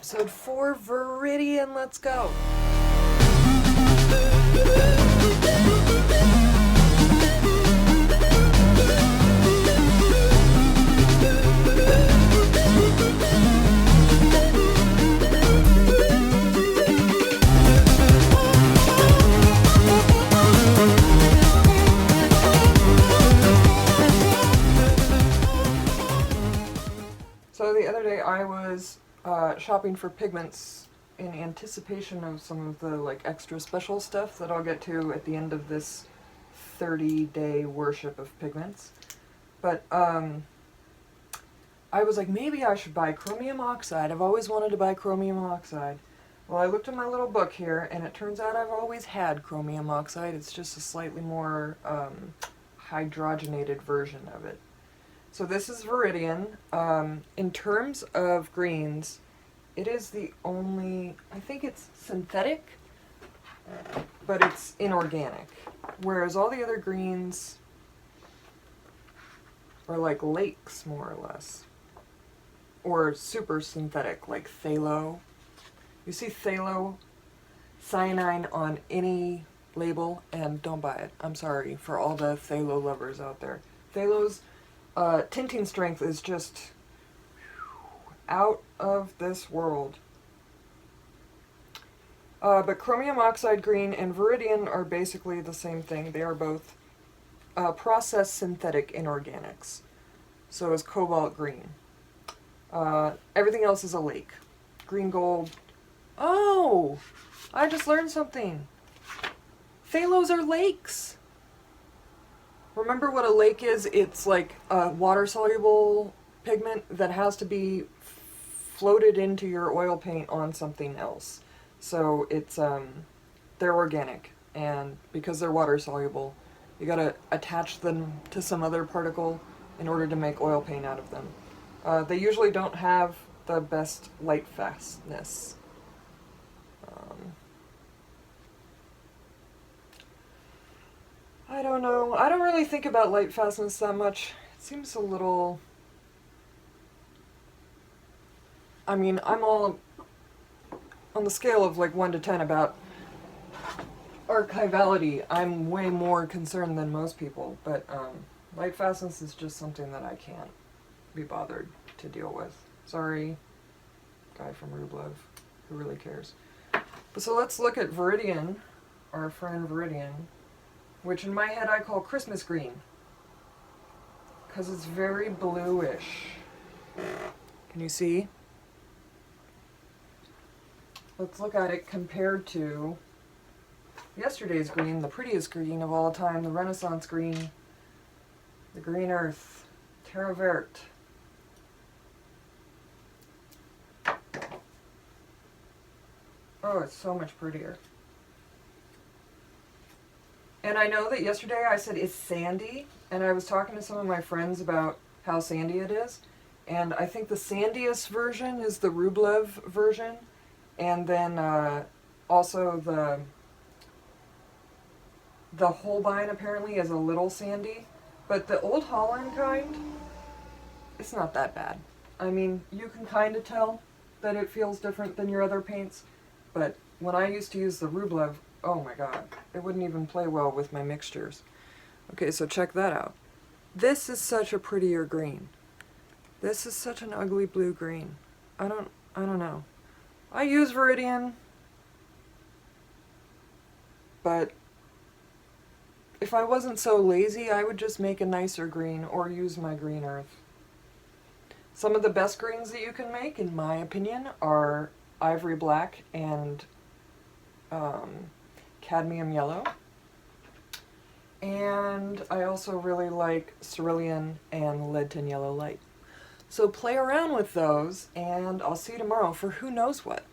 Episode 4, Viridian, let's go! So the other day I was shopping for pigments in anticipation of some of the extra special stuff that I'll get to at the end of this 30-day worship of pigments. But I was like, maybe I should buy chromium oxide. I've always wanted to buy chromium oxide. Well, I looked in my little book here, and it turns out I've always had chromium oxide. It's just a slightly more hydrogenated version of it. So this is Viridian. In terms of greens, it is the only, I think it's synthetic, but it's inorganic. Whereas all the other greens are like lakes, more or less. Or super synthetic, like phthalo. You see phthalo cyanine on any label, and don't buy it. I'm sorry for all the phthalo lovers out there. Phthalo's tinting strength is just out of this world. But chromium oxide green and Viridian are basically the same thing. They are both processed synthetic inorganics. So is cobalt green. Everything else is a lake. Green gold. Oh! I just learned something. Phthalos are lakes! Remember what a lake is? It's like a water-soluble pigment that has to be floated into your oil paint on something else. So it's they're organic, and because they're water-soluble, you gotta attach them to some other particle in order to make oil paint out of them. They usually don't have the best light fastness. I don't know. I don't really think about light fastness that much. It seems a little... I mean, I'm all on the scale of 1 to 10 about archivality. I'm way more concerned than most people, but light fastness is just something that I can't be bothered to deal with. Sorry, guy from Rublev, who really cares. But so let's look at Viridian, our friend Viridian, which in my head I call Christmas green, because it's very bluish. Can you see? Let's look at it compared to yesterday's green, the prettiest green of all time, the Renaissance green, the green earth, terre verte. Oh, it's so much prettier. And I know that yesterday I said it's sandy, and I was talking to some of my friends about how sandy it is, and I think the sandiest version is the Rublev version, and then also the Holbein apparently is a little sandy, but the Old Holland kind, it's not that bad. I mean, you can kind of tell that it feels different than your other paints, but when I used to use the Rublev, oh my god, it wouldn't even play well with my mixtures. Okay, so check that out. This is such a prettier green. This is such an ugly blue green. I don't know. I use Viridian, but if I wasn't so lazy, I would just make a nicer green or use my green earth. Some of the best greens that you can make, in my opinion, are ivory black and cadmium yellow. And I also really like cerulean and lead tin yellow light. So play around with those, and I'll see you tomorrow for who knows what.